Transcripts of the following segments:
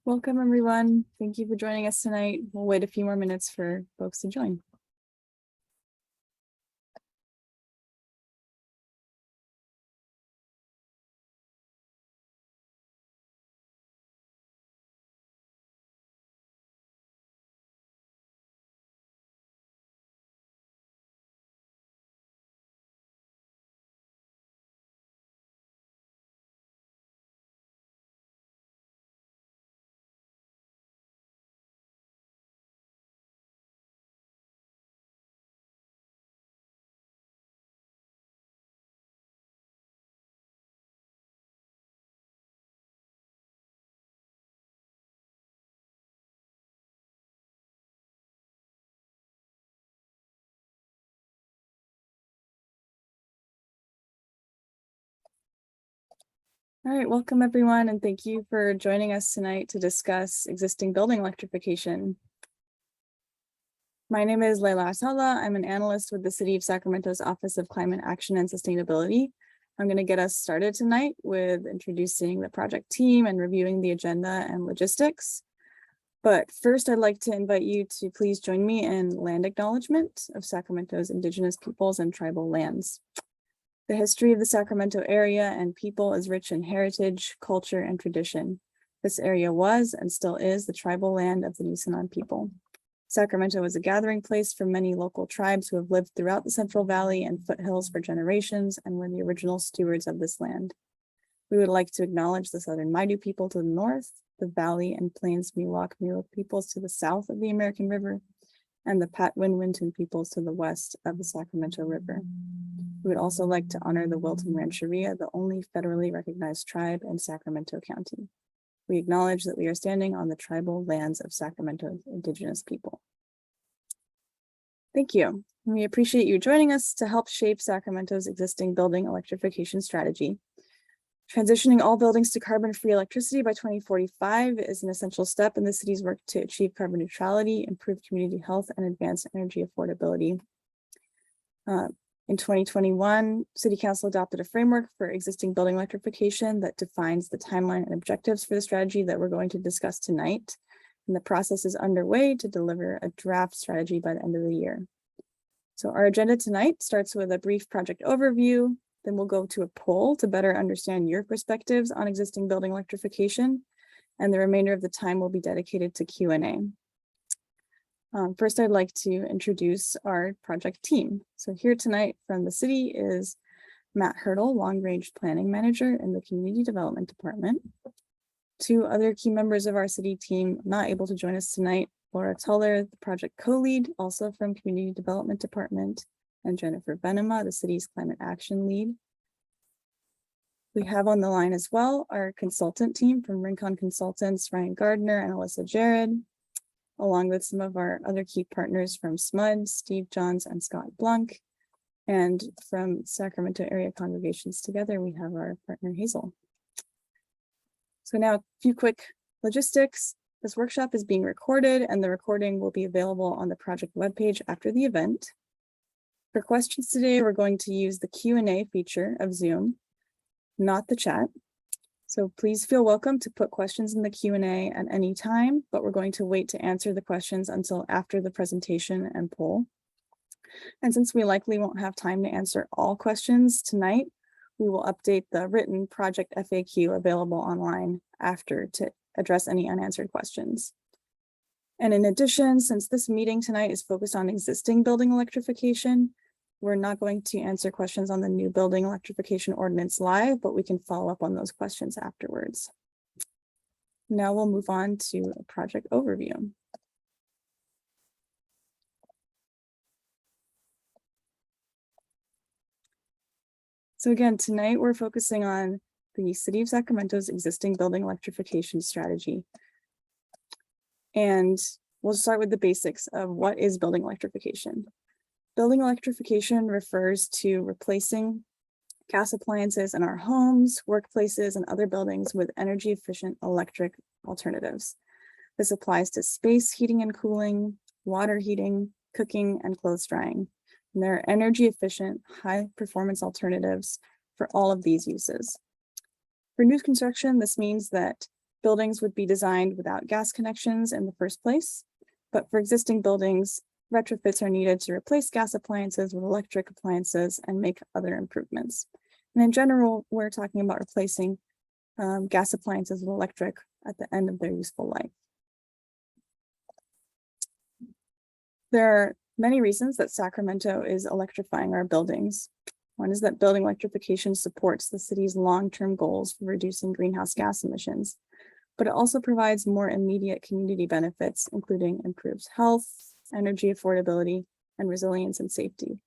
Welcome, everyone. Thank you for joining us tonight. We'll wait a few more minutes for folks to join. All right, welcome everyone, and thank you for joining us tonight to discuss existing building electrification. My name is Leila Asala. I'm an analyst with the City of Sacramento's Office of Climate Action and Sustainability. I'm going to get us started tonight with introducing the project team and reviewing the agenda and logistics. But first, I'd like to invite you to please join me in land acknowledgement of Sacramento's Indigenous peoples and tribal lands. The history of the Sacramento area and people is rich in heritage, culture, and tradition. This area was and still is the tribal land of the Nisenan people. Sacramento is a gathering place for many local tribes who have lived throughout the Central Valley and foothills for generations and were the original stewards of this land. We would like to acknowledge the Southern Maidu people to the north, the Valley and Plains Miwok Miwok peoples to the south of the American River, and the Patwin Wintun peoples to the west of the Sacramento River. We would also like to honor the Wilton Rancheria, the only federally recognized tribe in Sacramento County. We acknowledge that we are standing on the tribal lands of Sacramento's Indigenous people. Thank you. We appreciate you joining us to help shape Sacramento's existing building electrification strategy. Transitioning all buildings to carbon-free electricity by 2045 is an essential step in the city's work to achieve carbon neutrality, improve community health, and advance energy affordability. In 2021, City Council adopted a framework for existing building electrification that defines the timeline and objectives for the strategy that we're going to discuss tonight. And the process is underway to deliver a draft strategy by the end of the year. So our agenda tonight starts with a brief project overview. Then we'll go to a poll to better understand your perspectives on existing building electrification. And the remainder of the time will be dedicated to Q&A. First, I'd like to introduce our project team. So here tonight from the city is Matt Hurdle, Long Range Planning Manager in the Community Development Department. Two other key members of our city team not able to join us tonight, Laura Tuller, the project co-lead, also from Community Development Department, and Jennifer Venema, the city's climate action lead. We have on the line as well our consultant team from Rincon Consultants, Ryan Gardner and Alyssa Jared, along with some of our other key partners from SMUD, Steve Johns and Scott Blanc. And from Sacramento Area Congregations Together, we have our partner Hazel. So now a few quick logistics. This workshop is being recorded and the recording will be available on the project webpage after the event. For questions today, we're going to use the Q&A feature of Zoom, not the chat. So please feel welcome to put questions in the Q&A at any time, but we're going to wait to answer the questions until after the presentation and poll. And since we likely won't have time to answer all questions tonight, we will update the written project FAQ available online after to address any unanswered questions. And in addition, since this meeting tonight is focused on existing building electrification, we're not going to answer questions on the new building electrification ordinance live, but we can follow up on those questions afterwards. Now we'll move on to a project overview. So again, tonight we're focusing on the City of Sacramento's existing building electrification strategy. And we'll start with the basics of what is building electrification. Building electrification refers to replacing gas appliances in our homes, workplaces, and other buildings with energy efficient electric alternatives. This applies to space heating and cooling, water heating, cooking, and clothes drying. And there are energy efficient, high performance alternatives for all of these uses. For new construction, this means that Buildings would be designed without gas connections in the first place, but for existing buildings, retrofits are needed to replace gas appliances with electric appliances and make other improvements. And in general, we're talking about replacing gas appliances with electric at the end of their useful life. There are many reasons that Sacramento is electrifying our buildings. One is that building electrification supports the city's long-term goals for reducing greenhouse gas emissions, but it also provides more immediate community benefits, including improved health, energy affordability, and resilience and safety.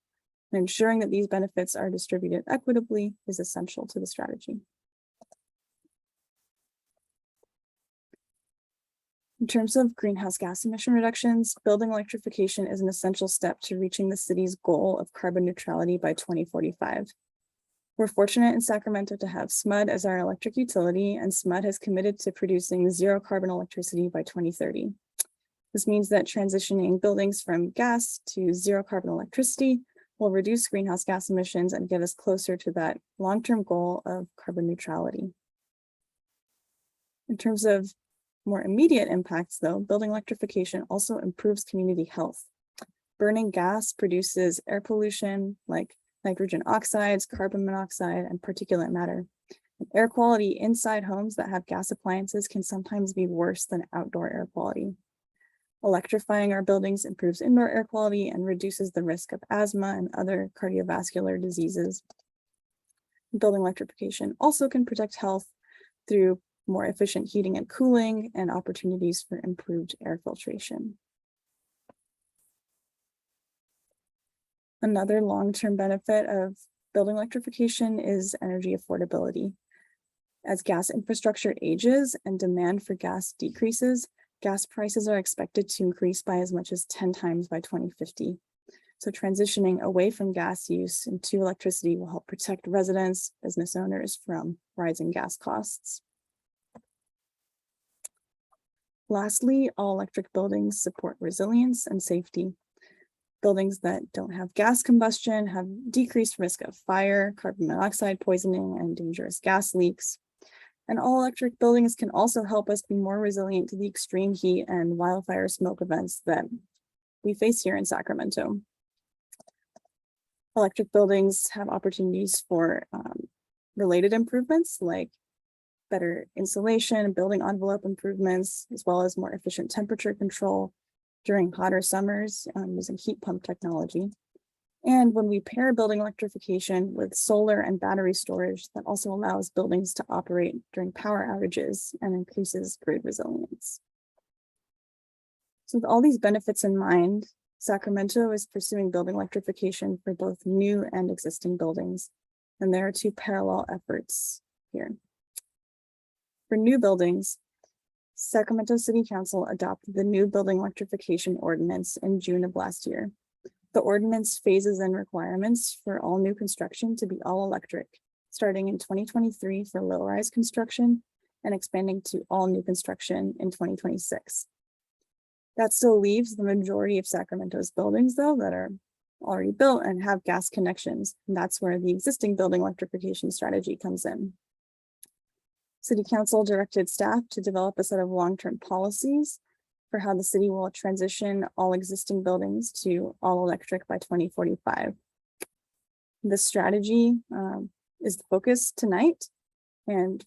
And ensuring that these benefits are distributed equitably is essential to the strategy. In terms of greenhouse gas emission reductions, building electrification is an essential step to reaching the city's goal of carbon neutrality by 2045. We're fortunate in Sacramento to have SMUD as our electric utility, and SMUD has committed to producing zero carbon electricity by 2030. This means that transitioning buildings from gas to zero carbon electricity will reduce greenhouse gas emissions and get us closer to that long-term goal of carbon neutrality. In terms of more immediate impacts, though, building electrification also improves community health. Burning gas produces air pollution like nitrogen oxides, carbon monoxide, and particulate matter. And air quality inside homes that have gas appliances can sometimes be worse than outdoor air quality. Electrifying our buildings improves indoor air quality and reduces the risk of asthma and other cardiovascular diseases. Building electrification also can protect health through more efficient heating and cooling and opportunities for improved air filtration. Another long-term benefit of building electrification is energy affordability. As gas infrastructure ages and demand for gas decreases, gas prices are expected to increase by as much as 10 times by 2050. So transitioning away from gas use into electricity will help protect residents, business owners from rising gas costs. Lastly, all electric buildings support resilience and safety. Buildings that don't have gas combustion have decreased risk of fire, carbon monoxide poisoning, and dangerous gas leaks. And all electric buildings can also help us be more resilient to the extreme heat and wildfire smoke events that we face here in Sacramento. Electric buildings have opportunities for related improvements like better insulation, building envelope improvements, as well as more efficient temperature control during hotter summers using heat pump technology. And when we pair building electrification with solar and battery storage, that also allows buildings to operate during power outages and increases grid resilience. So with all these benefits in mind, Sacramento is pursuing building electrification for both new and existing buildings. And there are two parallel efforts here. For new buildings, Sacramento City Council adopted the new building electrification ordinance in June of last year. The ordinance phases in requirements for all new construction to be all electric, starting in 2023 for low-rise construction and expanding to all new construction in 2026. That still leaves the majority of Sacramento's buildings, though, that are already built and have gas connections, and that's where the existing building electrification strategy comes in. City Council directed staff to develop a set of long-term policies for how the city will transition all existing buildings to all electric by 2045. This strategy is the focus tonight, and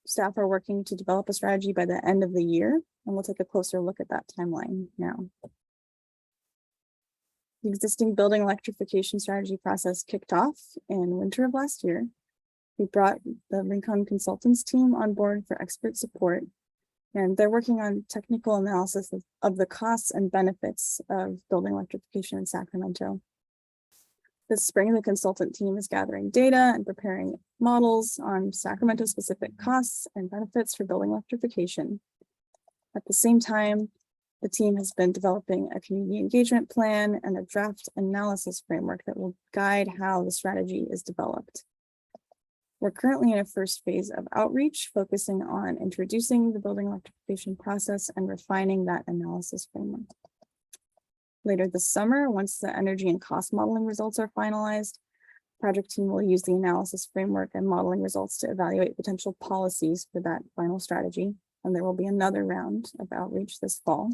staff are working to develop a strategy by the end of the year, and we'll take a closer look at that timeline now. The existing building electrification strategy process kicked off in winter of last year. We brought the Rincon Consultants team on board for expert support, and they're working on technical analysis of the costs and benefits of building electrification in Sacramento. This spring, the consultant team is gathering data and preparing models on Sacramento-specific costs and benefits for building electrification. At the same time, the team has been developing a community engagement plan and a draft analysis framework that will guide how the strategy is developed. We're currently in a first phase of outreach, focusing on introducing the building electrification process and refining that analysis framework. Later this summer, once the energy and cost modeling results are finalized, the project team will use the analysis framework and modeling results to evaluate potential policies for that final strategy. and there will be another round of outreach this fall.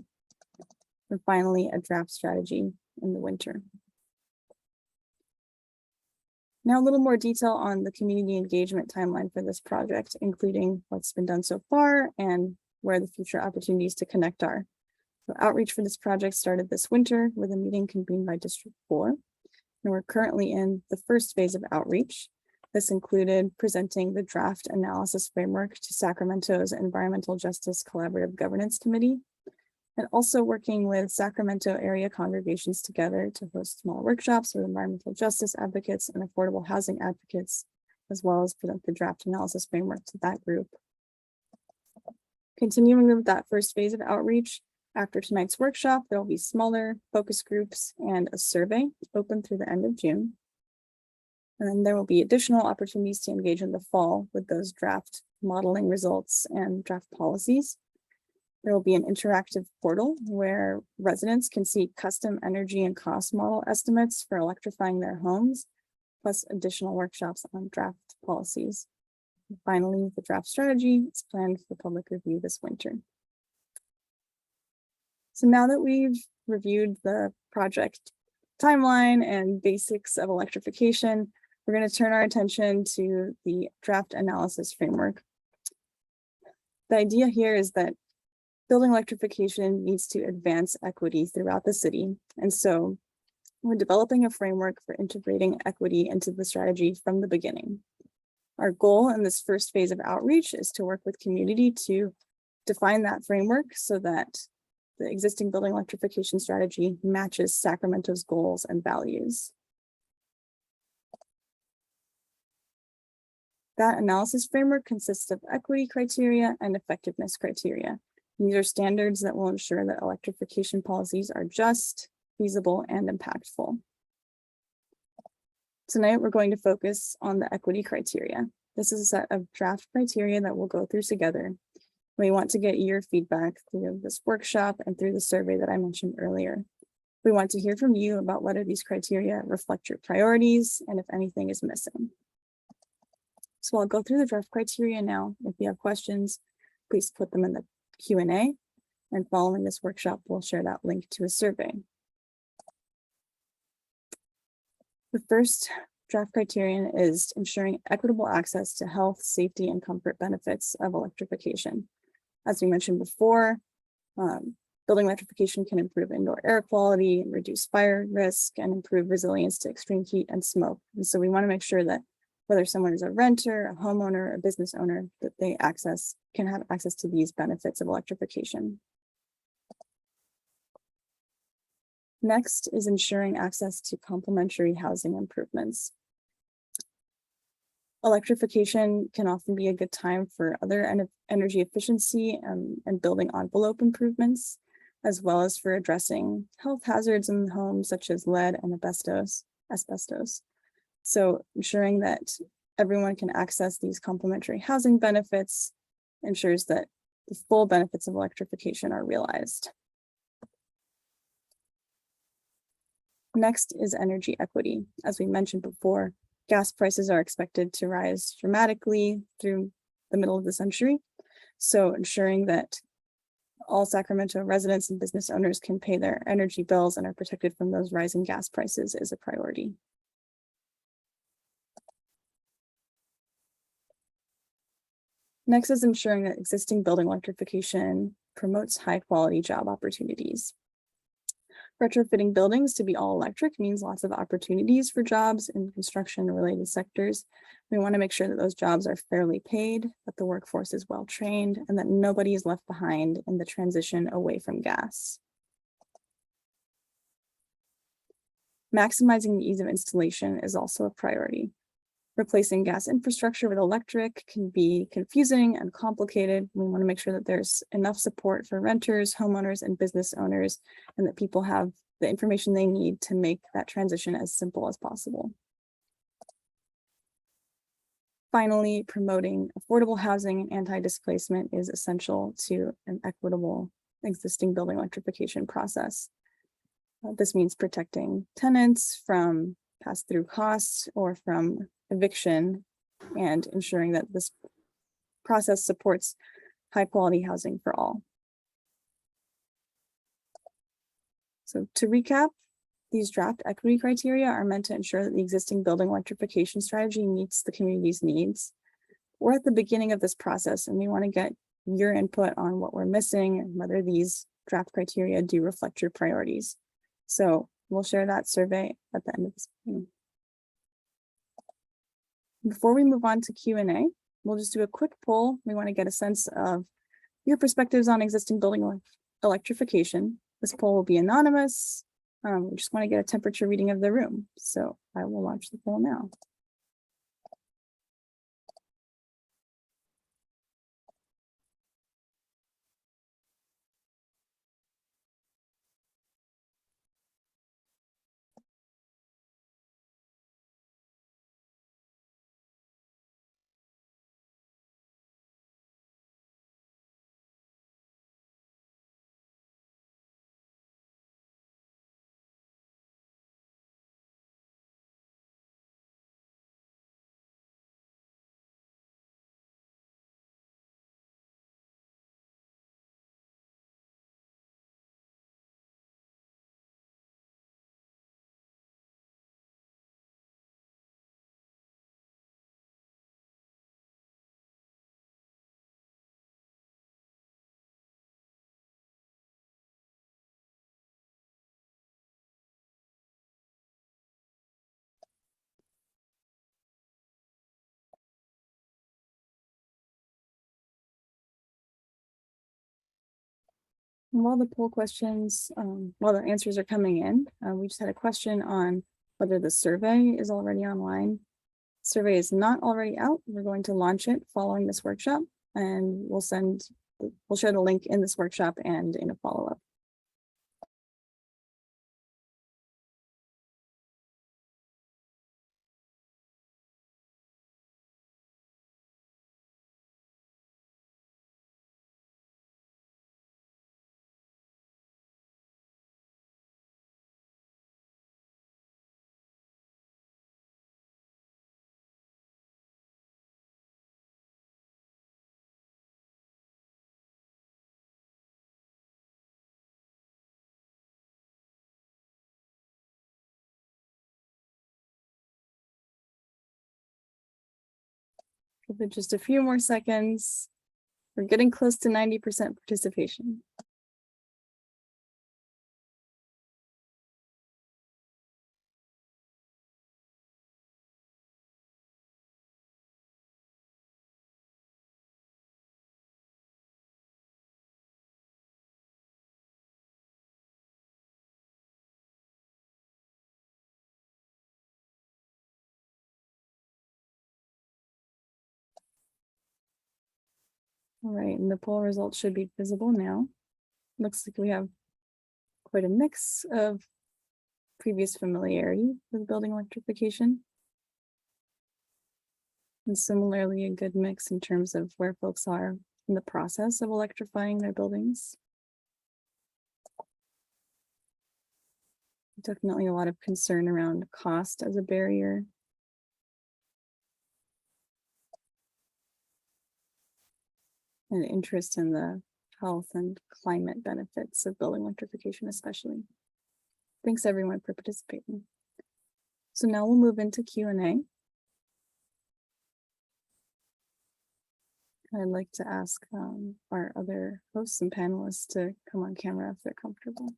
And finally, a draft strategy in the winter. Now a little more detail on the community engagement timeline for this project, including what's been done so far and where the future opportunities to connect are. So outreach for this project started this winter with a meeting convened by District 4. And we're currently in the first phase of outreach. This included presenting the draft analysis framework to Sacramento's Environmental Justice Collaborative Governance Committee, and also working with Sacramento area congregations together to host small workshops with environmental justice advocates and affordable housing advocates, as well as present the draft analysis framework to that group. Continuing with that first phase of outreach, after tonight's workshop, there will be smaller focus groups and a survey open through the end of June. And then there will be additional opportunities to engage in the fall with those draft modeling results and draft policies. There will be an interactive portal where residents can see custom energy and cost model estimates for electrifying their homes, plus additional workshops on draft policies. And finally, the draft strategy is planned for public review this winter. So now that we've reviewed the project timeline and basics of electrification, we're going to turn our attention to the draft analysis framework. The idea here is that building electrification needs to advance equity throughout the city. And so we're developing a framework for integrating equity into the strategy from the beginning. Our goal in this first phase of outreach is to work with community to define that framework so that the existing building electrification strategy matches Sacramento's goals and values. That analysis framework consists of equity criteria and effectiveness criteria. These are standards that will ensure that electrification policies are just, feasible, and impactful. Tonight, we're going to focus on the equity criteria. This is a set of draft criteria that we'll go through together. We want to get your feedback through this workshop and through the survey that I mentioned earlier. We want to hear from you about whether these criteria reflect your priorities and if anything is missing. So I'll go through the draft criteria now. If you have questions, please put them in the Q&A, and following this workshop, we'll share that link to a survey. The first draft criterion is ensuring equitable access to health, safety, and comfort benefits of electrification. As we mentioned before, building electrification can improve indoor air quality, reduce fire risk, and improve resilience to extreme heat and smoke. And so we want to make sure that whether someone is a renter, a homeowner, a business owner, that they can have access to these benefits of electrification. Next is ensuring access to complementary housing improvements. Electrification can often be a good time for other energy efficiency and building envelope improvements, as well as for addressing health hazards in homes such as lead and asbestos. So ensuring that everyone can access these complementary housing benefits ensures that the full benefits of electrification are realized. Next is energy equity. As we mentioned before, gas prices are expected to rise dramatically through the middle of the century. So ensuring that all Sacramento residents and business owners can pay their energy bills and are protected from those rising gas prices is a priority. Next is ensuring that existing building electrification promotes high-quality job opportunities. Retrofitting buildings to be all electric means lots of opportunities for jobs in construction and related sectors. We want to make sure that those jobs are fairly paid, that the workforce is well trained, and that nobody is left behind in the transition away from gas. Maximizing the ease of installation is also a priority. Replacing gas infrastructure with electric can be confusing and complicated. We want to make sure that there's enough support for renters, homeowners, and business owners, and that people have the information they need to make that transition as simple as possible. Finally, promoting affordable housing and anti-displacement is essential to an equitable existing building electrification process. This means protecting tenants from pass-through costs or from eviction, and ensuring that this process supports high quality housing for all. So to recap, these draft equity criteria are meant to ensure that the existing building electrification strategy meets the community's needs. We're at the beginning of this process and we want to get your input on what we're missing and whether these draft criteria do reflect your priorities. So we'll share that survey at the end of this meeting. Before we move on to Q&A, we'll just do a quick poll. We want to get a sense of your perspectives on existing building electrification. This poll will be anonymous. We just want to get a temperature reading of the room. So I will launch the poll now. And while the poll questions, while the answers are coming in, we just had a question on whether the survey is already online. Survey is not already out. We're going to launch it following this workshop, and we'll share the link in this workshop and in a follow-up. Give it just a few more seconds. We're getting close to 90% participation. All right, and the poll results should be visible now. Looks like we have quite a mix of previous familiarity with building electrification. And similarly, a good mix in terms of where folks are in the process of electrifying their buildings. Definitely a lot of concern around cost as a barrier. And interest in the health and climate benefits of building electrification, especially. Thanks everyone for participating. So now we'll move into Q&A. I'd like to ask our other hosts and panelists to come on camera if they're comfortable.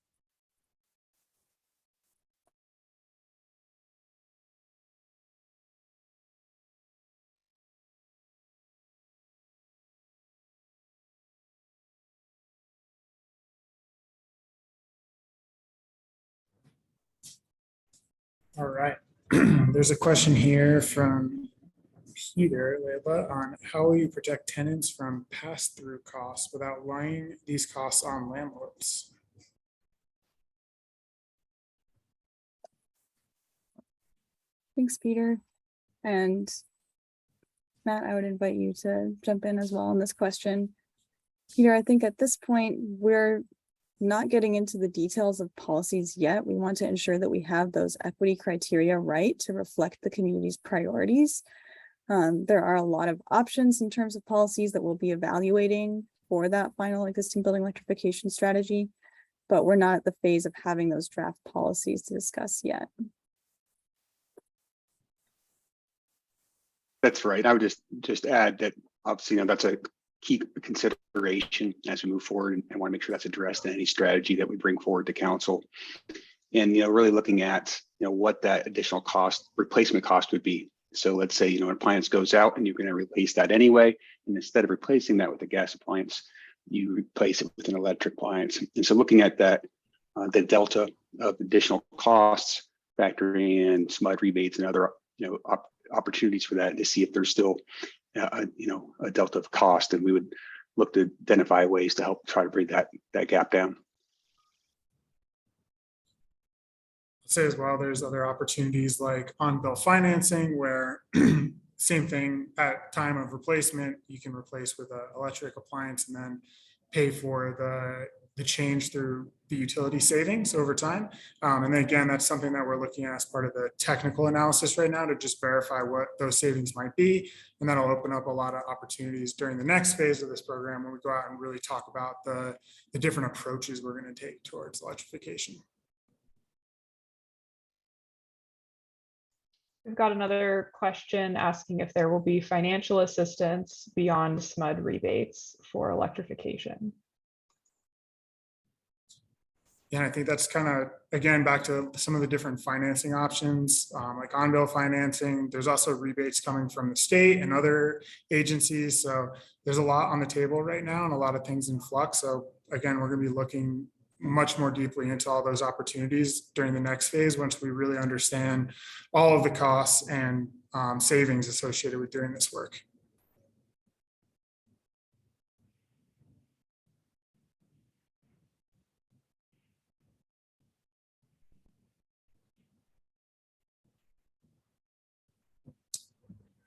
All right. There's a question here from Peter Leba on how will you protect tenants from pass-through costs without laying these costs on landlords? Thanks, Peter. And Matt, I would invite you to jump in as well on this question. Peter, I think at this point, we're not getting into the details of policies yet. We want to ensure that we have those equity criteria right to reflect the community's priorities. There are a lot of options in terms of policies that we'll be evaluating for that final existing building electrification strategy, but we're not at the phase of having those draft policies to discuss yet. That's right. I would just add that obviously, that's a key consideration as we move forward, and want to make sure that's addressed in any strategy that we bring forward to council. And really looking at what that additional replacement cost would be. So let's say an appliance goes out and you're going to replace that anyway, and instead of replacing that with a gas appliance, you replace it with an electric appliance. And so looking at that, the delta of additional costs, factoring in SMUD rebates and other opportunities for that, to see if there's still a delta of cost, and we would look to identify ways to help try to bring that gap down. Say as well, there's other opportunities like on-bill financing, where same thing, at time of replacement, you can replace with an electric appliance and then pay for the change through the utility savings over time. And then again, that's something that we're looking at as part of the technical analysis right now, to just verify what those savings might be. And that'll open up a lot of opportunities during the next phase of this program, when we go out and really talk about the different approaches we're going to take towards electrification. We've got another question asking if there will be financial assistance beyond SMUD rebates for electrification. Yeah, I think that's kind of, again, back to some of the different financing options, like on-bill financing. There's also rebates coming from the state and other agencies. So there's a lot on the table right now and a lot of things in flux. So again, we're going to be looking much more deeply into all those opportunities during the next phase, once we really understand all of the costs and savings associated with doing this work.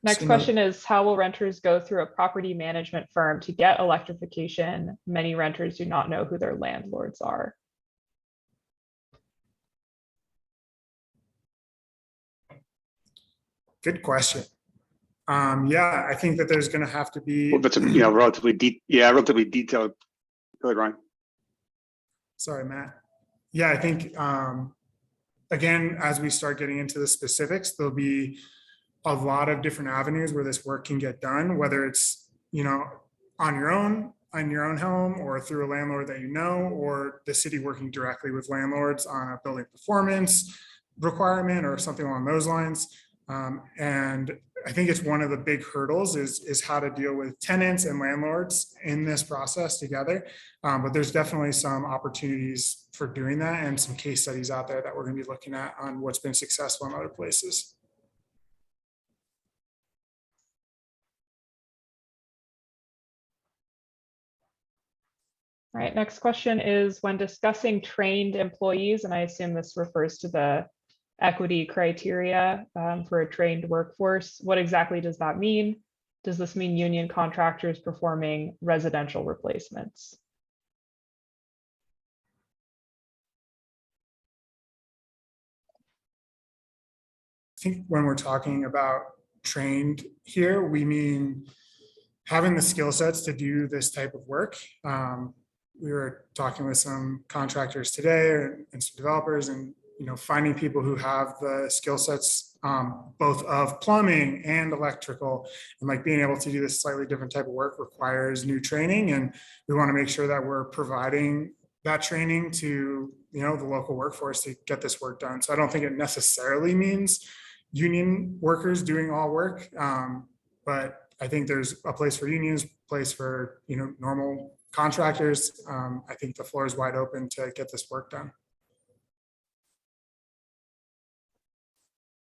Next question is, how will renters go through a property management firm to get electrification? Many renters do not know who their landlords are. Good question. Yeah, I think that there's going to have to be. Well, that's relatively detailed. Go ahead, Ryan. Sorry, Matt. Yeah, I think again, as we start getting into the specifics, there'll be a lot of different avenues where this work can get done, whether it's on your own home, or through a landlord that or the city working directly with landlords on a building performance requirement or something along those lines. And I think it's one of the big hurdles is how to deal with tenants and landlords in this process together. But there's definitely some opportunities for doing that, and some case studies out there that we're going to be looking at on what's been successful in other places. All right, next question is, when discussing trained employees, and I assume this refers to the equity criteria for a trained workforce, what exactly does that mean? Does this mean union contractors performing residential replacements? I think when we're talking about trained here, we mean having the skill sets to do this type of work. We were talking with some contractors today and some developers, and finding people who have the skill sets, both of plumbing and electrical, and like being able to do this slightly different type of work requires new training. And we want to make sure that we're providing that training to, the local workforce to get this work done. So I don't think it necessarily means union workers doing all work. But I think there's a place for unions, place for, normal contractors. I think the floor is wide open to get this work done.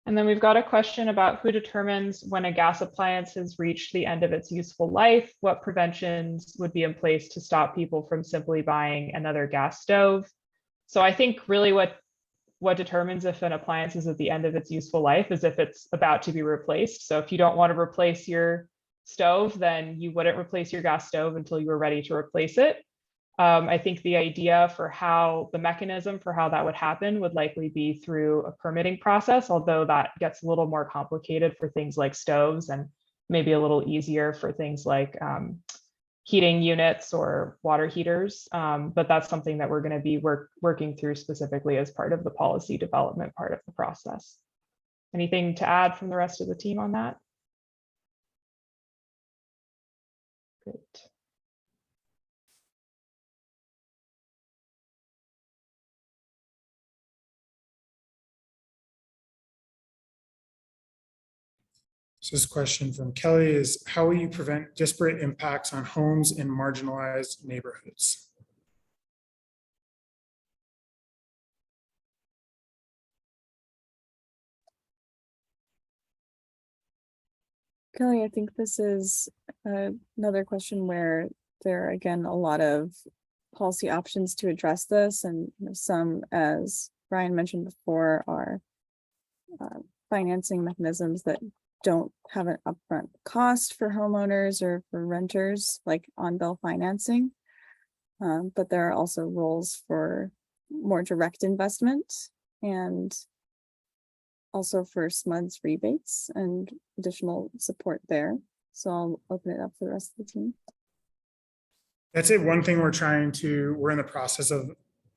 And then we've got a question about who determines when a gas appliance has reached the end of its useful life. What preventions would be in place to stop people from simply buying another gas stove? So I think really what determines if an appliance is at the end of its useful life is if it's about to be replaced. So if you don't want to replace your stove, then you wouldn't replace your gas stove until you were ready to replace it. I think the idea for the mechanism for how that would happen would likely be through a permitting process, although that gets a little more complicated for things like stoves and maybe a little easier for things like heating units or water heaters. But that's something that we're going to be working through specifically as part of the policy development part of the process. Anything to add from the rest of the team on that? Great. So this question from Kelly is, how will you prevent disparate impacts on homes in marginalized neighborhoods? Kelly, I think this is another question where there are, again, a lot of policy options to address this, and some, as Brian mentioned before, are financing mechanisms that don't have an upfront cost for homeowners or for renters, like on-bill financing. But there are also rules for more direct investment and also for SMUD's rebates and additional support there. So I'll open it up for the rest of the team. That's it. One thing we're in the process of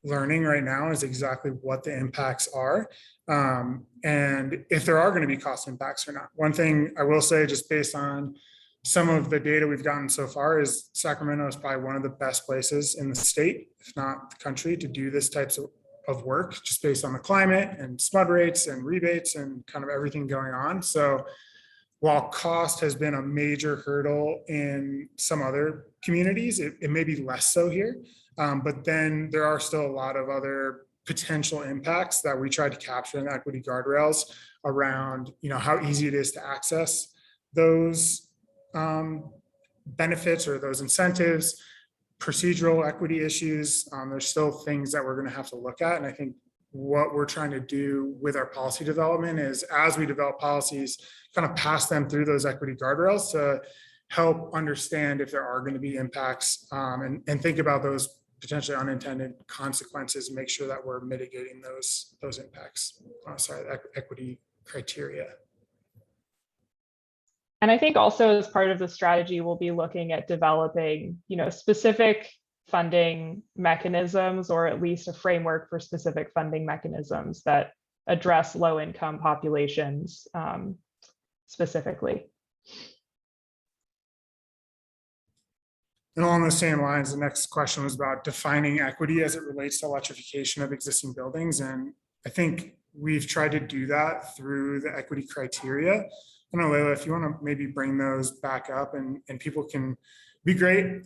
learning right now is exactly what the impacts are. And if there are going to be cost impacts or not. One thing I will say, just based on some of the data we've gotten so far, is Sacramento is probably one of the best places in the state, if not the country, to do this types of work, just based on the climate and SMUD rates and rebates and kind of everything going on. So while cost has been a major hurdle in some other communities, it may be less so here. But then there are still a lot of other potential impacts that we tried to capture in the equity guardrails around, how easy it is to access those benefits or those incentives, procedural equity issues. There's still things that we're going to have to look at. And I think what we're trying to do with our policy development is, as we develop policies, kind of pass them through those equity guardrails to help understand if there are going to be impacts, and think about those potentially unintended consequences and make sure that we're mitigating those impacts. Equity criteria. And I think also as part of the strategy, we'll be looking at developing, specific funding mechanisms, or at least a framework for specific funding mechanisms that address low-income populations specifically. And along the same lines, the next question was about defining equity as it relates to electrification of existing buildings. And I think we've tried to do that through the equity criteria. I don't know, Layla, if you want to maybe bring those back up, and people can be great.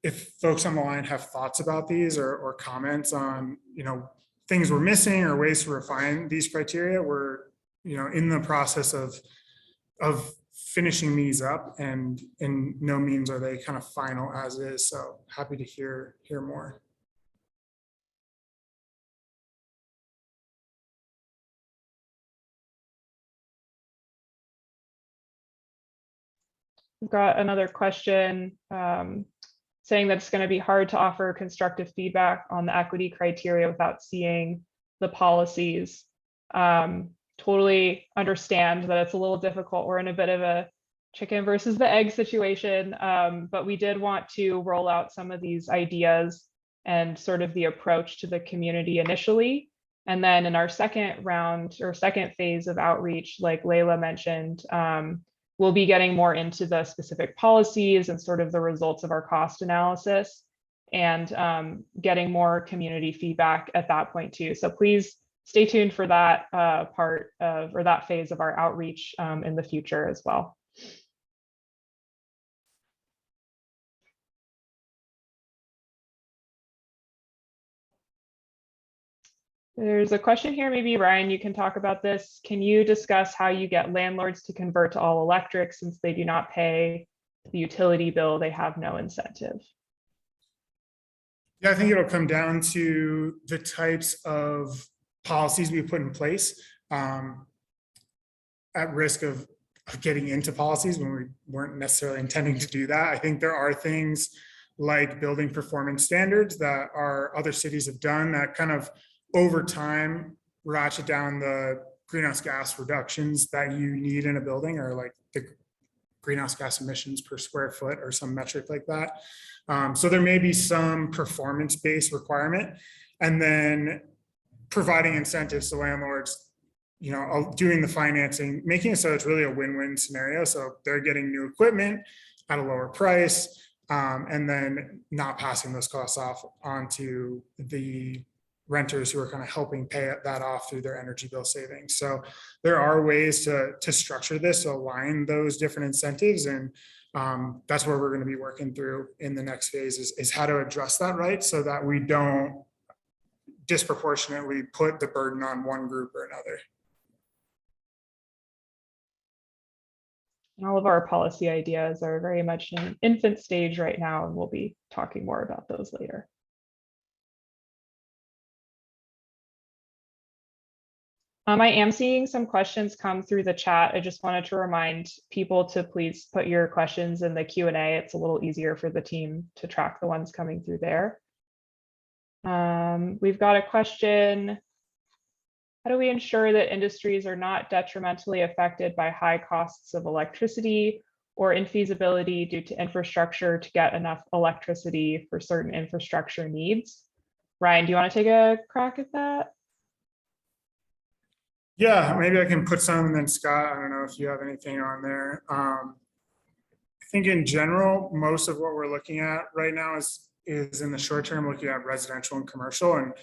If folks on the line have thoughts about these or comments on, things we're missing or ways to refine these criteria, we're, in the process of finishing these up, and in no means are they kind of final as is. So happy to hear more. We've got another question saying that it's going to be hard to offer constructive feedback on the equity criteria without seeing the policies. Totally understand that it's a little difficult. We're in a bit of a chicken versus the egg situation, but we did want to roll out some of these ideas and sort of the approach to the community initially. And then in our second round or second phase of outreach, like Layla mentioned, we'll be getting more into the specific policies and sort of the results of our cost analysis, and getting more community feedback at that point too. So please stay tuned for that part of, or that phase of our outreach in the future as well. There's a question here, maybe Ryan, you can talk about this. Can you discuss how you get landlords to convert to all electric since they do not pay the utility bill? They have no incentive. Yeah, I think it'll come down to the types of policies we put in place, at risk of getting into policies when we weren't necessarily intending to do that. I think there are things like building performance standards that our other cities have done that kind of over time ratchet down the greenhouse gas reductions that you need in a building, or like greenhouse gas emissions per square foot or some metric like that. So there may be some performance-based requirement, and then providing incentives to landlords, doing the financing, making it so it's really a win-win scenario. So they're getting new equipment at a lower price, and then not passing those costs off onto the renters who are kind of helping pay that off through their energy bill savings. So there are ways to structure this, to align those different incentives. And that's where we're going to be working through in the next phase is how to address that, right? So that we don't disproportionately put the burden on one group or another. All of our policy ideas are very much in an infant stage right now, and we'll be talking more about those later. I am seeing some questions come through the chat. I just wanted to remind people to please put your questions in the Q&A. It's a little easier for the team to track the ones coming through there. We've got a question. How do we ensure that industries are not detrimentally affected by high costs of electricity or infeasibility due to infrastructure to get enough electricity for certain infrastructure needs? Ryan, do you want to take a crack at that? Yeah, maybe I can put some, and then Scott, I don't know if you have anything on there. I think in general, most of what we're looking at right now is in the short term, looking at residential and commercial, and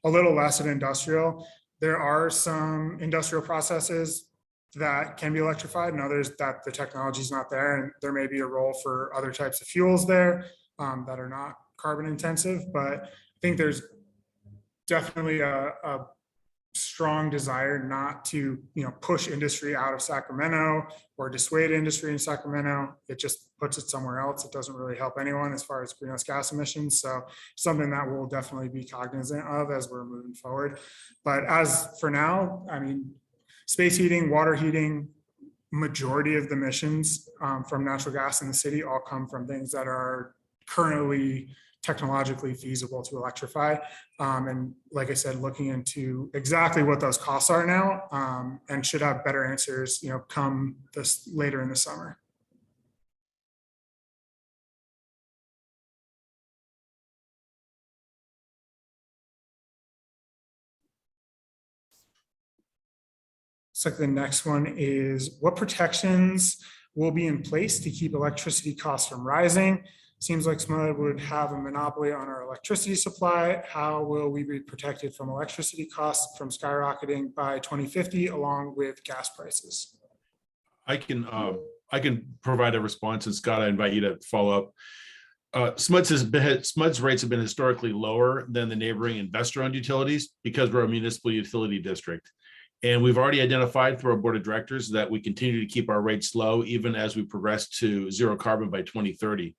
a little less at industrial. There are some industrial processes that can be electrified and others that the technology is not there. And there may be a role for other types of fuels there that are not carbon intensive. But I think there's definitely a strong desire not to push industry out of Sacramento or dissuade industry in Sacramento. It just puts it somewhere else. It doesn't really help anyone as far as greenhouse gas emissions. So something that we'll definitely be cognizant of as we're moving forward. But as for now, I mean, space heating, water heating, majority of the emissions from natural gas in the city all come from things that are currently technologically feasible to electrify. And like I said, looking into exactly what those costs are now, and should have better answers, come this later in the summer. So the next one is, what protections will be in place to keep electricity costs from rising? Seems like SMUD would have a monopoly on our electricity supply. How will we be protected from electricity costs from skyrocketing by 2050 along with gas prices? I can provide a response, and Scott, I invite you to follow up. SMUD's rates have been historically lower than the neighboring investor-owned utilities because we're a municipal utility district. And we've already identified through our board of directors that we continue to keep our rates low even as we progress to zero carbon by 2030.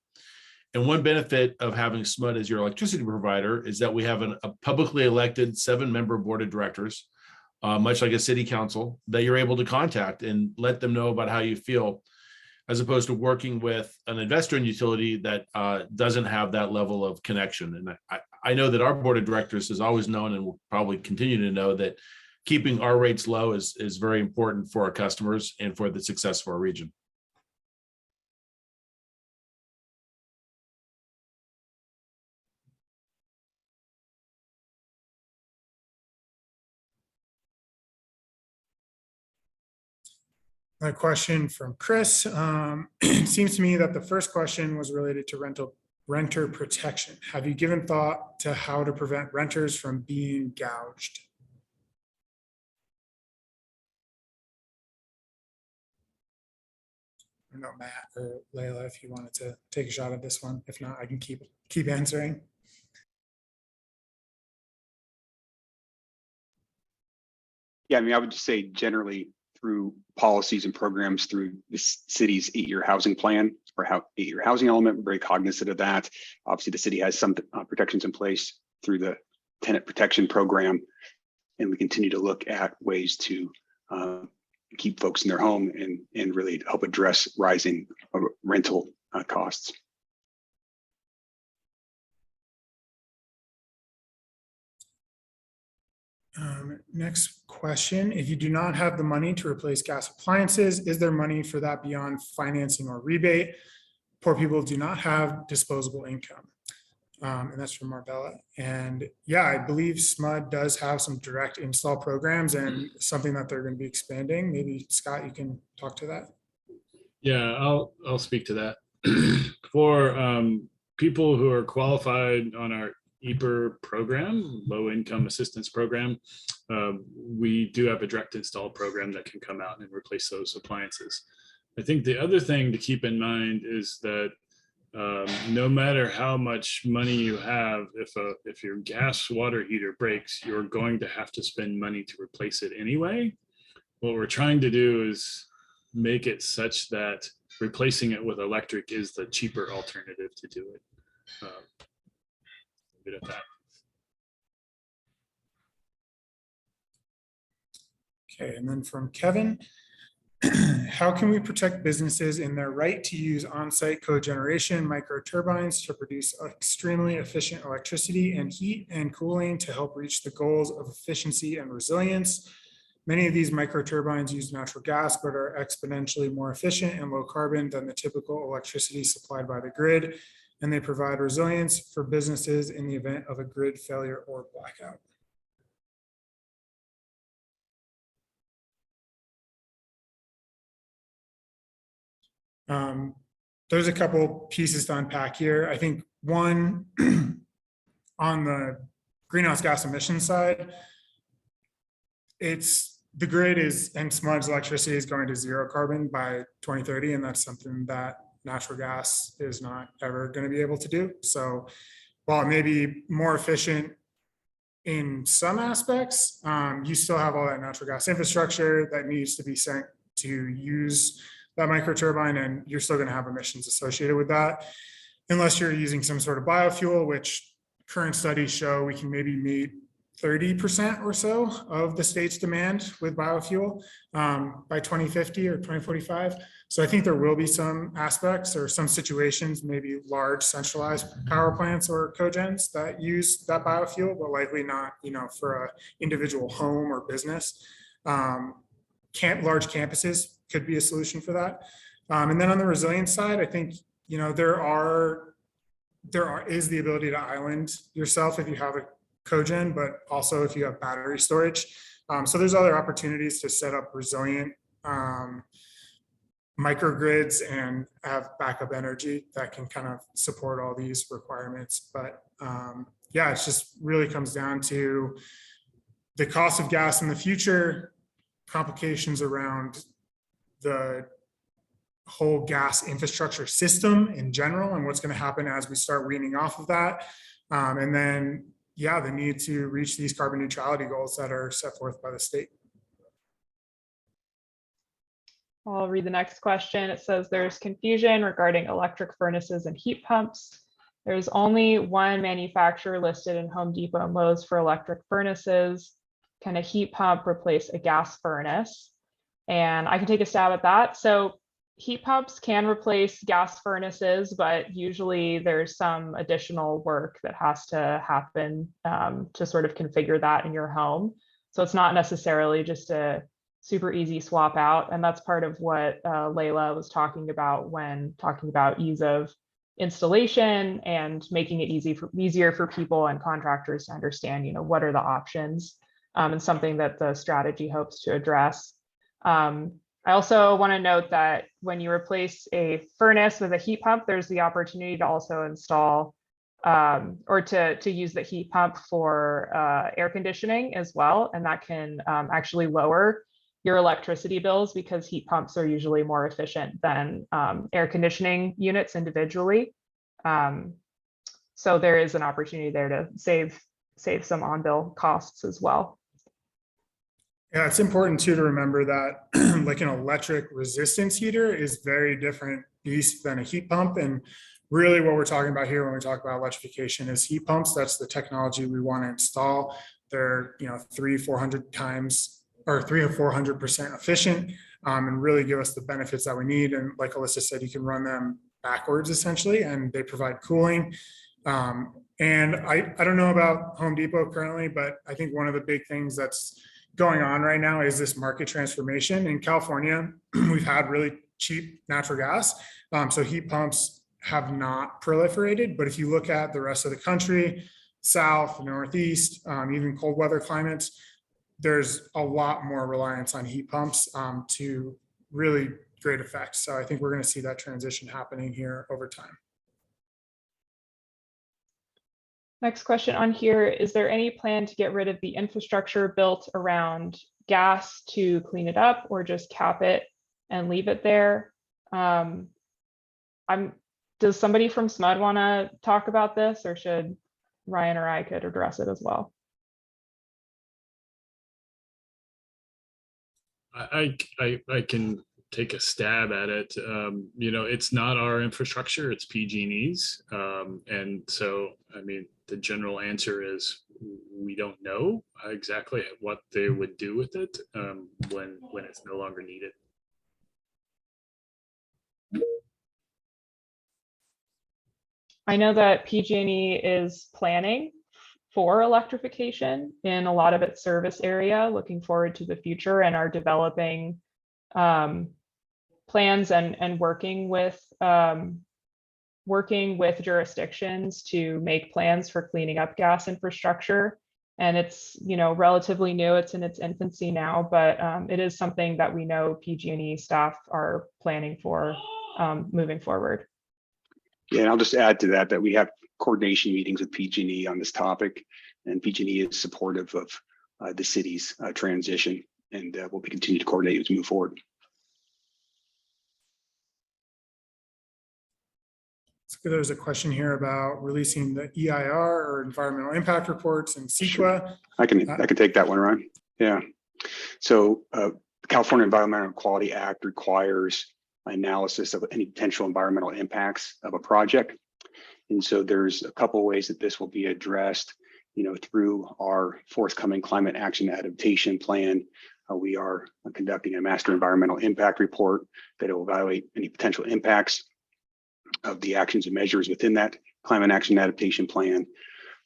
And one benefit of having SMUD as your electricity provider is that we have a publicly elected 7-member board of directors, much like a city council, that you're able to contact and let them know about how you feel, as opposed to working with an investor in utility that doesn't have that level of connection. And I know that our board of directors has always known, and will probably continue to know, that keeping our rates low is very important for our customers and for the success of our region. A question from Chris. It seems to me that the first question was related to renter protection. Have you given thought to how to prevent renters from being gouged? I don't know, Matt or Layla, if you wanted to take a shot at this one. If not, I can keep answering. Yeah, I mean, I would just say generally through policies and programs through the city's 8-year housing plan or 8-year housing element, we're very cognizant of that. Obviously, the city has some protections in place through the tenant protection program, and we continue to look at ways to keep folks in their home and really help address rising rental costs. Next question. If you do not have the money to replace gas appliances, is there money for that beyond financing or rebate? Poor people do not have disposable income. And that's from Marbella. And yeah, I believe SMUD does have some direct install programs and something that they're going to be expanding. Maybe Scott, you can talk to that. Yeah, I'll speak to that. For people who are qualified on our EPR program, low income assistance program, we do have a direct install program that can come out and replace those appliances. I think the other thing to keep in mind is that no matter how much money you have, if your gas water heater breaks, you're going to have to spend money to replace it anyway. What we're trying to do is make it such that replacing it with electric is the cheaper alternative to do it. Leave it at that. Okay, and then from Kevin, how can we protect businesses in their right to use on-site cogeneration microturbines to produce extremely efficient electricity and heat and cooling to help reach the goals of efficiency and resilience? Many of these microturbines use natural gas, but are exponentially more efficient and low carbon than the typical electricity supplied by the grid, and they provide resilience for businesses in the event of a grid failure or blackout. There's a couple pieces to unpack here. I think one, on the greenhouse gas emission side, the grid is, and SMUD's electricity is going to zero carbon by 2030. And that's something that natural gas is not ever going to be able to do. So while it may be more efficient in some aspects, you still have all that natural gas infrastructure that needs to be sent to use that microturbine, and you're still going to have emissions associated with that, unless you're using some sort of biofuel, which current studies show we can maybe meet 30% or so of the state's demand with biofuel by 2050 or 2045. So I think there will be some aspects or some situations, maybe large centralized power plants or cogens that use that biofuel, but likely not, for an individual home or business. Large campuses could be a solution for that. And then on the resilience side, I think, there is the ability to island yourself if you have a cogen, but also if you have battery storage. So there's other opportunities to set up resilient microgrids and have backup energy that can kind of support all these requirements. But yeah, it just really comes down to the cost of gas in the future, complications around the whole gas infrastructure system in general, and what's going to happen as we start weaning off of that. And then, yeah, the need to reach these carbon neutrality goals that are set forth by the state. I'll read the next question. It says there's confusion regarding electric furnaces and heat pumps. There's only one manufacturer listed in Home Depot and Lowe's for electric furnaces. Can a heat pump replace a gas furnace? And I can take a stab at that. So heat pumps can replace gas furnaces, but usually there's some additional work that has to happen to sort of configure that in your home. So it's not necessarily just a super easy swap out. And that's part of what Layla was talking about when talking about ease of installation and making it easier for people and contractors to understand, what are the options, and something that the strategy hopes to address. I also want to note that when you replace a furnace with a heat pump, there's the opportunity to also install or to use the heat pump for air conditioning as well. And that can actually lower your electricity bills because heat pumps are usually more efficient than air conditioning units individually. So there is an opportunity there to save some on-bill costs as well. Yeah, it's important too to remember that like an electric resistance heater is very different beast than a heat pump. And really what we're talking about here when we talk about electrification is heat pumps. That's the technology we want to install. They're 300-400 times or 300-400% efficient and really give us the benefits that we need. And like Alyssa said, you can run them backwards essentially, and they provide cooling. And I don't know about Home Depot currently, but I think one of the big things that's going on right now is this market transformation. In California, we've had really cheap natural gas. So heat pumps have not proliferated. But if you look at the rest of the country, South, Northeast, even cold weather climates, there's a lot more reliance on heat pumps to really great effect. So I think we're going to see that transition happening here over time. Next question on here, is there any plan to get rid of the infrastructure built around gas to clean it up, or just cap it and leave it there? Does somebody from SMUD want to talk about this, or should Ryan or I could address it as well? I can take a stab at it. It's not our infrastructure, it's PG&E's. And so, I mean, the general answer is we don't know exactly what they would do with it when it's no longer needed. I know that PG&E is planning for electrification in a lot of its service area, looking forward to the future, and are developing plans and working with jurisdictions to make plans for cleaning up gas infrastructure. And it's, relatively new, it's in its infancy now, but it is something that we know PG&E staff are planning for moving forward. Yeah, and I'll just add to that we have coordination meetings with PG&E on this topic, and PG&E is supportive of the city's transition, and we'll continue to coordinate as we move forward. So there's a question here about releasing the EIR, or environmental impact reports, and CEQA. Sure. I can take that one, Ryan. Yeah. So the California Environmental Quality Act requires analysis of any potential environmental impacts of a project. And so there's a couple of ways that this will be addressed, through our forthcoming climate action adaptation plan. We are conducting a master environmental impact report that will evaluate any potential impacts of the actions and measures within that climate action adaptation plan.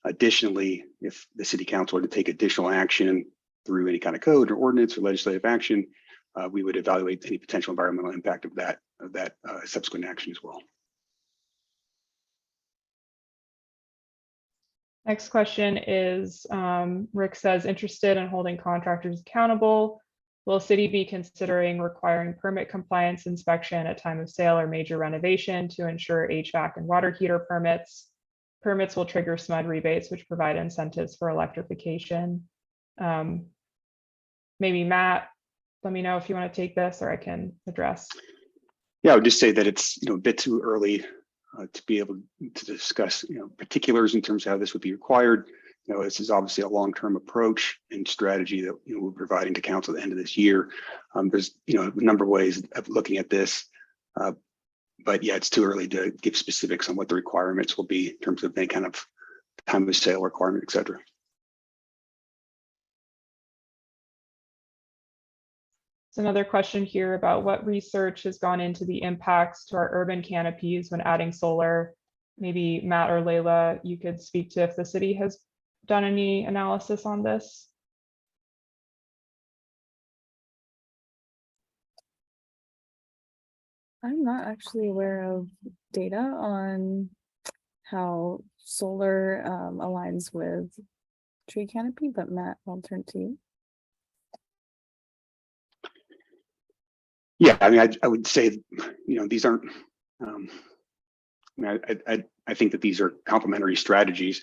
Additionally, if the city council were to take additional action through any kind of code or ordinance or legislative action, we would evaluate any potential environmental impact of that subsequent action as well. Next question is, Rick says, interested in holding contractors accountable. Will city be considering requiring permit compliance inspection at time of sale or major renovation to ensure HVAC and water heater permits? Permits will trigger SMUD rebates, which provide incentives for electrification. Maybe Matt, let me know if you want to take this, or I can address. Yeah, I would just say that it's a bit too early to be able to discuss particulars in terms of how this would be required. This is obviously a long-term approach and strategy that we're providing to council at the end of this year. There's a number of ways of looking at this, but yeah, it's too early to give specifics on what the requirements will be in terms of any kind of time of sale requirement, et cetera. There's another question here about what research has gone into the impacts to our urban canopies when adding solar. Maybe Matt or Layla, you could speak to if the city has done any analysis on this. I'm not actually aware of data on how solar aligns with tree canopy, but Matt, I'll turn to you. Yeah, I mean, I would say, these aren't, I think that these are complementary strategies.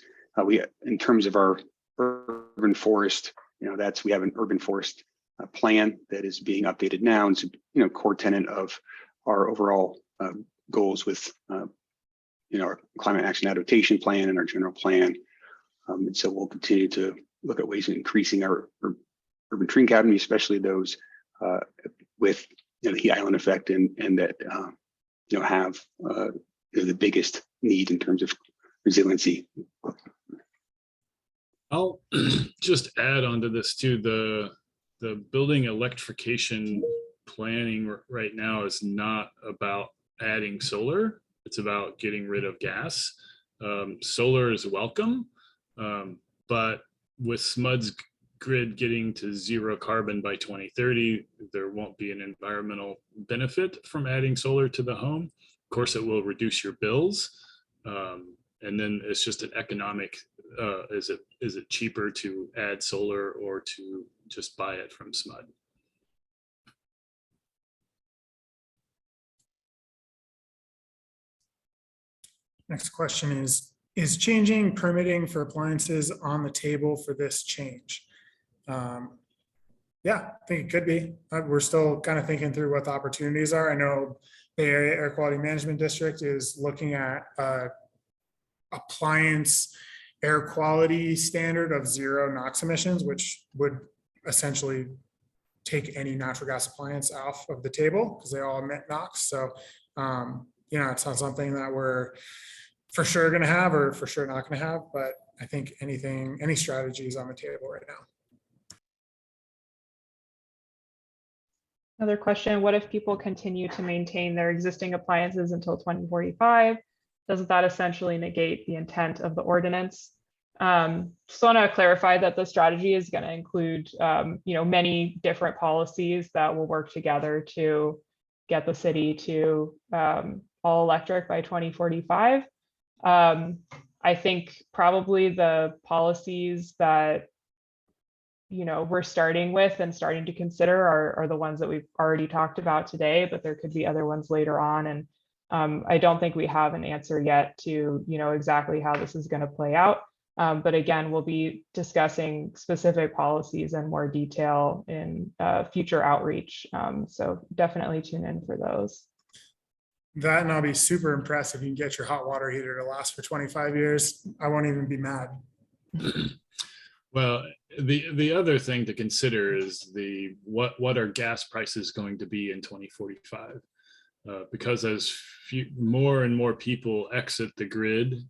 In terms of our urban forest, we have an urban forest plan that is being updated now. And so, core tenet of our overall goals with, our climate action adaptation plan and our general plan. And so we'll continue to look at ways of increasing our urban tree canopy, especially those with the heat island effect and that have the biggest need in terms of resiliency. I'll just add onto this too. The building electrification planning right now is not about adding solar. It's about getting rid of gas. Solar is welcome, but with SMUD's grid getting to zero carbon by 2030, there won't be an environmental benefit from adding solar to the home. Of course, it will reduce your bills. And then it's just an economic, is it cheaper to add solar or to just buy it from SMUD? Next question is changing permitting for appliances on the table for this change? Yeah, I think it could be. We're still kind of thinking through what the opportunities are. I know Bay Area Air Quality Management District is looking at appliance air quality standard of 0 NOx emissions, which would essentially take any natural gas appliance off of the table because they all emit NOx. So, you know, it's not something that we're for sure going to have or for sure not going to have, but I think any strategy is on the table right now. Another question, what if people continue to maintain their existing appliances until 2045? Doesn't that essentially negate the intent of the ordinance? Just want to clarify that the strategy is going to include, you know, many different policies that will work together to get the city to all electric by 2045. I think probably the policies that, you know, we're starting with and starting to consider are the ones that we've already talked about today, but there could be other ones later on. And I don't think we have an answer yet to, you know, exactly how this is going to play out. But again, we'll be discussing specific policies in more detail in future outreach. So definitely tune in for those. That, and I'll be super impressed if you can get your hot water heater to last for 25 years. I won't even be mad. Well, the other thing to consider is what are gas prices going to be in 2045? Because as more and more people exit the grid,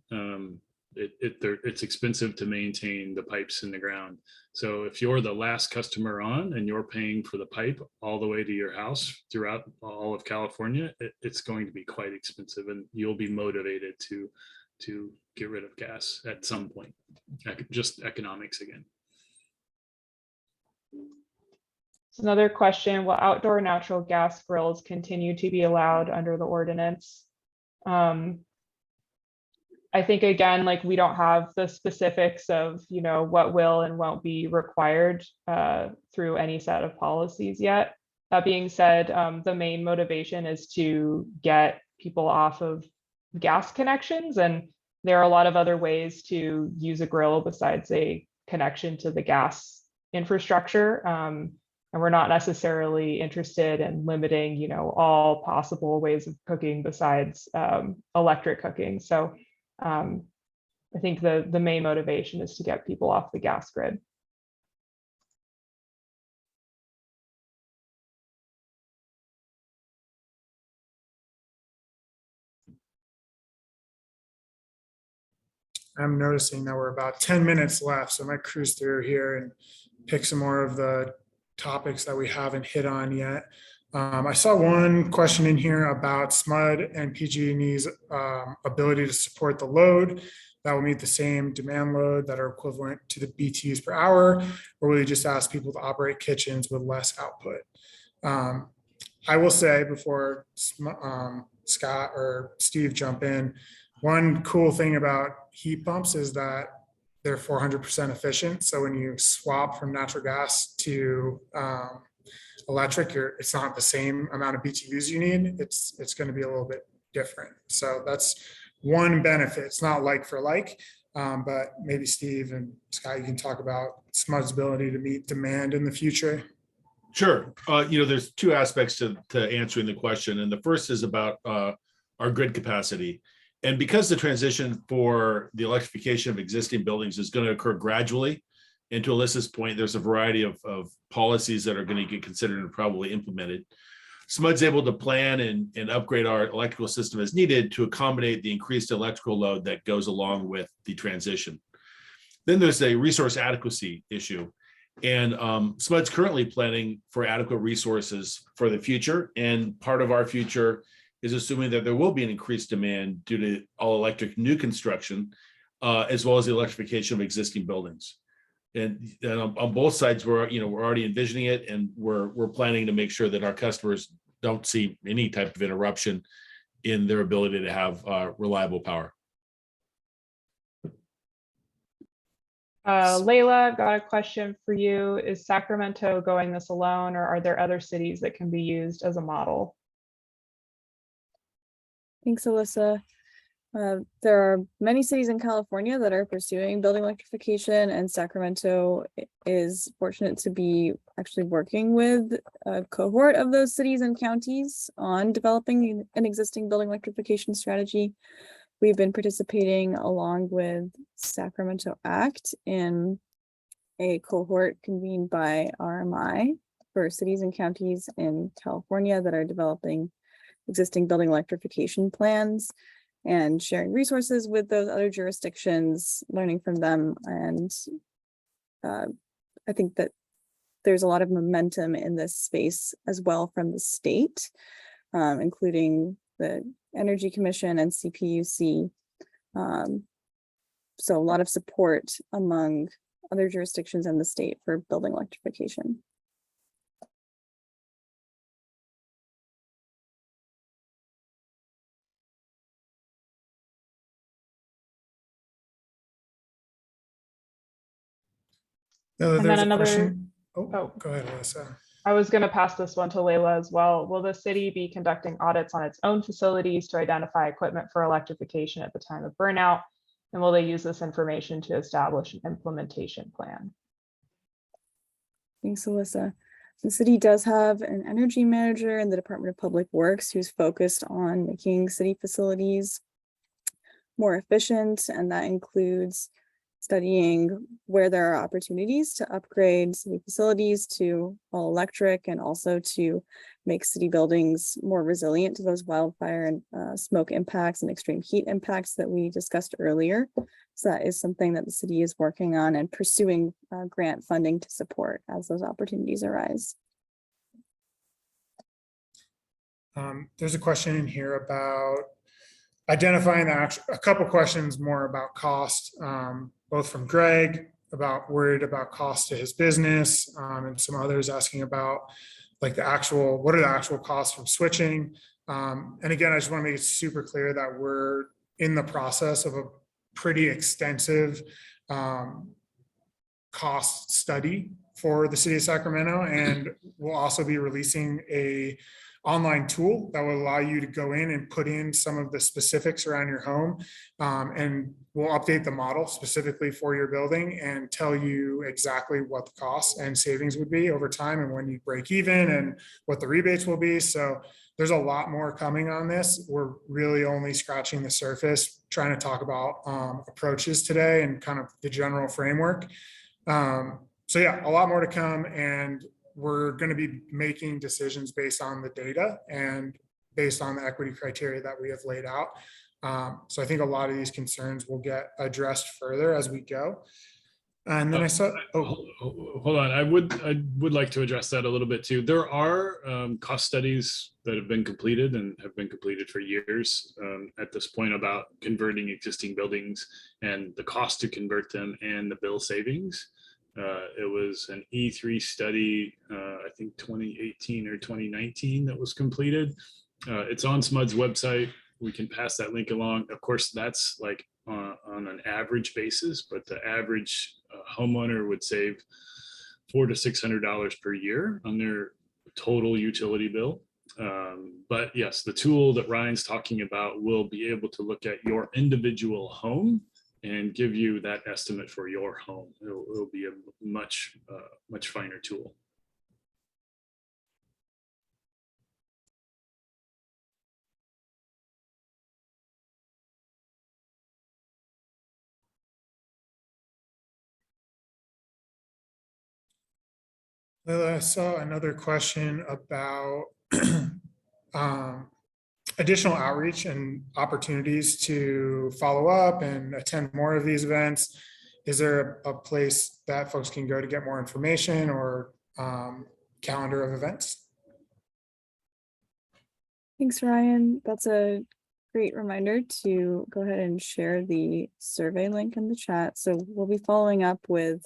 it's expensive to maintain the pipes in the ground. So if you're the last customer on and you're paying for the pipe all the way to your house throughout all of California, it's going to be quite expensive, and you'll be motivated to get rid of gas at some point. Just economics again. Another question, will outdoor natural gas grills continue to be allowed under the ordinance? I think, again, like, we don't have the specifics of, you know, what will and won't be required through any set of policies yet. That being said, the main motivation is to get people off of gas connections, and there are a lot of other ways to use a grill besides a connection to the gas infrastructure. And we're not necessarily interested in limiting, you know, all possible ways of cooking besides electric cooking. So I think the main motivation is to get people off the gas grid. I'm noticing that we're about 10 minutes left, so I might cruise through here and pick some more of the topics that we haven't hit on yet. I saw one question in here about SMUD and PG&E's ability to support the load that will meet the same demand load that are equivalent to the BTUs per hour, or will you just ask people to operate kitchens with less output? I will say, before Scott or Steve jump in, one cool thing about heat pumps is that they're 400% efficient. So when you swap from natural gas to electric, it's not the same amount of BTUs you need. It's going to be a little bit different. So that's one benefit. It's not like for like, but maybe Steve and Scott, you can talk about SMUD's ability to meet demand in the future. Sure. You know, there's two aspects to answering the question. And the first is about our grid capacity. And because the transition for the electrification of existing buildings is going to occur gradually, and to Alyssa's point, there's a variety of policies that are going to get considered and probably implemented. SMUD's able to plan and upgrade our electrical system as needed to accommodate the increased electrical load that goes along with the transition. Then there's a resource adequacy issue. And SMUD's currently planning for adequate resources for the future. And part of our future is assuming that there will be an increased demand due to all electric new construction, as well as the electrification of existing buildings. And on both sides, we're already envisioning it, and we're planning to make sure that our customers don't see any type of interruption in their ability to have reliable power. Layla, I've got a question for you. Is Sacramento going this alone, or are there other cities that can be used as a model? Thanks, Alyssa. There are many cities in California that are pursuing building electrification, and Sacramento is fortunate to be actually working with a cohort of those cities and counties on developing an existing building electrification strategy. We've been participating along with Sacramento Act in a cohort convened by RMI for cities and counties in California that are developing existing building electrification plans and sharing resources with those other jurisdictions, learning from them. And I think that there's a lot of momentum in this space as well from the state, including the Energy Commission and CPUC. So a lot of support among other jurisdictions in the state for building electrification. And There's then a another, question. Oh, oh. go ahead, Alyssa. I was going to pass this one to Layla as well. Will the city be conducting audits on its own facilities to identify equipment for electrification at the time of burnout? And will they use this information to establish an implementation plan? Thanks, Alyssa. The city does have an energy manager in the Department of Public Works who's focused on making city facilities more efficient, and that includes studying where there are opportunities to upgrade city facilities to all electric, and also to make city buildings more resilient to those wildfire and smoke impacts and extreme heat impacts that we discussed earlier. So that is something that the city is working on and pursuing grant funding to support as those opportunities arise. There's a question in here about identifying a couple questions more about cost, both from Greg about worried about cost to his business, and some others asking about like what are the actual costs from switching. And again, I just want to make it super clear that we're in the process of a pretty extensive cost study for the city of Sacramento, and we'll also be releasing a online tool that will allow you to go in and put in some of the specifics around your home, and we'll update the model specifically for your building and tell you exactly what the costs and savings would be over time, and when you break even, and what the rebates will be. So there's a lot more coming on this. We're really only scratching the surface, trying to talk about approaches today and kind of the general framework. So yeah, a lot more to come, and we're going to be making decisions based on the data and based on the equity criteria that we have laid out. So I think a lot of these concerns will get addressed further as we go. And then I saw, hold on, I would like to address that a little bit too. There are cost studies that have been completed and have been completed for years at this point about converting existing buildings and the cost to convert them and the bill savings. It was an E3 study, I think 2018 or 2019 that was completed. It's on SMUD's website. We can pass that link along. Of course, that's like on an average basis, but the average homeowner would save $400 to $600 per year on their total utility bill. But yes, the tool that Ryan's talking about will be able to look at your individual home and give you that estimate for your home. It'll be a much finer tool. I saw another question about additional outreach and opportunities to follow up and attend more of these events. Is there a place that folks can go to get more information, or calendar of events? Thanks, Ryan. That's a great reminder to go ahead and share the survey link in the chat. So we'll be following up with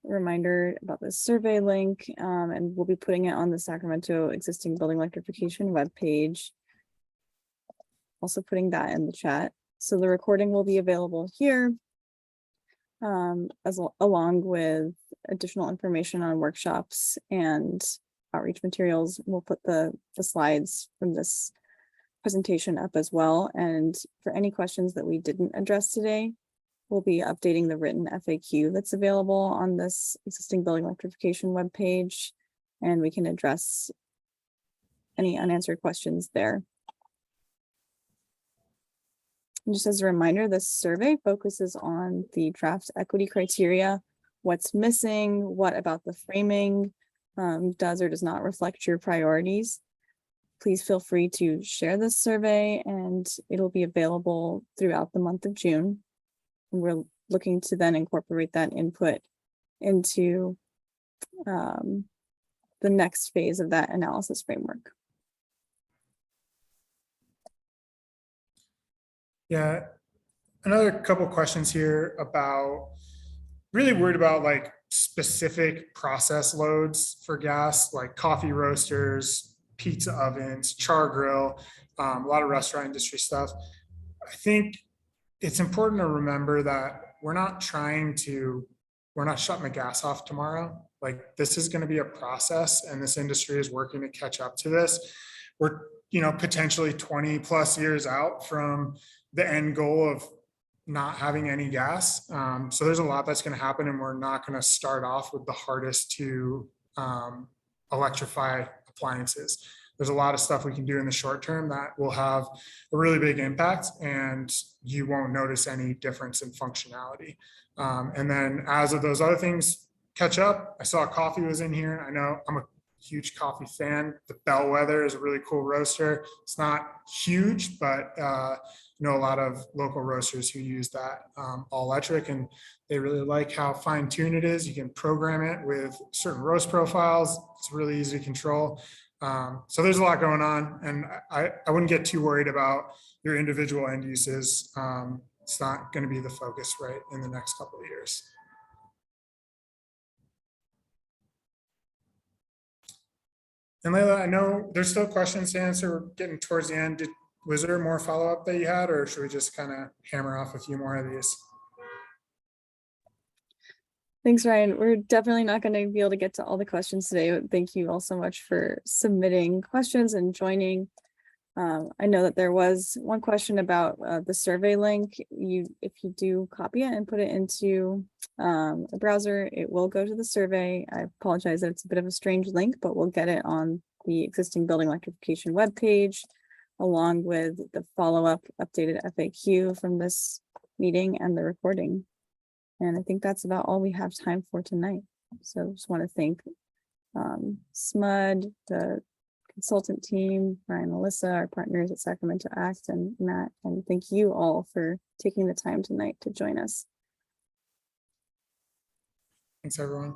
reminder about the survey link, and we'll be putting it on the Sacramento existing building electrification webpage. Also putting that in the chat. So the recording will be available here, along with additional information on workshops and outreach materials. We'll put the slides from this presentation up as well. And for any questions that we didn't address today, we'll be updating the written FAQ that's available on this existing building electrification webpage, and we can address any unanswered questions there. And just as a reminder, this survey focuses on the draft equity criteria, what's missing, what about the framing does or does not reflect your priorities. Please feel free to share this survey, and it'll be available throughout the month of June. And we're looking to then incorporate that input into the next phase of that analysis framework. Yeah, another couple questions here about, really worried about like specific process loads for gas, like coffee roasters, pizza ovens, char grill, a lot of restaurant industry stuff. I think it's important to remember that we're not shutting the gas off tomorrow. Like, this is going to be a process, and this industry is working to catch up to this. We're, potentially 20 plus years out from the end goal of not having any gas. So there's a lot that's going to happen, and we're not going to start off with the hardest to electrify appliances. There's a lot of stuff we can do in the short term that will have a really big impact, and you won't notice any difference in functionality. And then as of those other things catch up, I saw coffee was in here. I know I'm a huge coffee fan. The Bellwether is a really cool roaster. It's not huge, but a lot of local roasters who use that all electric, and they really like how fine-tuned it is. You can program it with certain roast profiles. It's really easy to control. So there's a lot going on, and I wouldn't get too worried about your individual end uses. It's not going to be the focus right in the next couple of years. And Layla, I know there's still questions to answer. We're getting towards the end. Was there more follow-up that you had, or should we just kind of hammer off a few more of these? Thanks, Ryan. We're definitely not going to be able to get to all the questions today, but thank you all so much for submitting questions and joining. I know that there was one question about the survey link. If you do copy it and put it into a browser, it will go to the survey. I apologize that it's a bit of a strange link, but we'll get it on the existing building electrification webpage, along with the follow-up updated FAQ from this meeting and the recording. And I think that's about all we have time for tonight. So just want to thank SMUD, the consultant team, Ryan and Melissa, our partners at Sacramento Act, and Matt, and thank you all for taking the time tonight to join us. Thanks, everyone.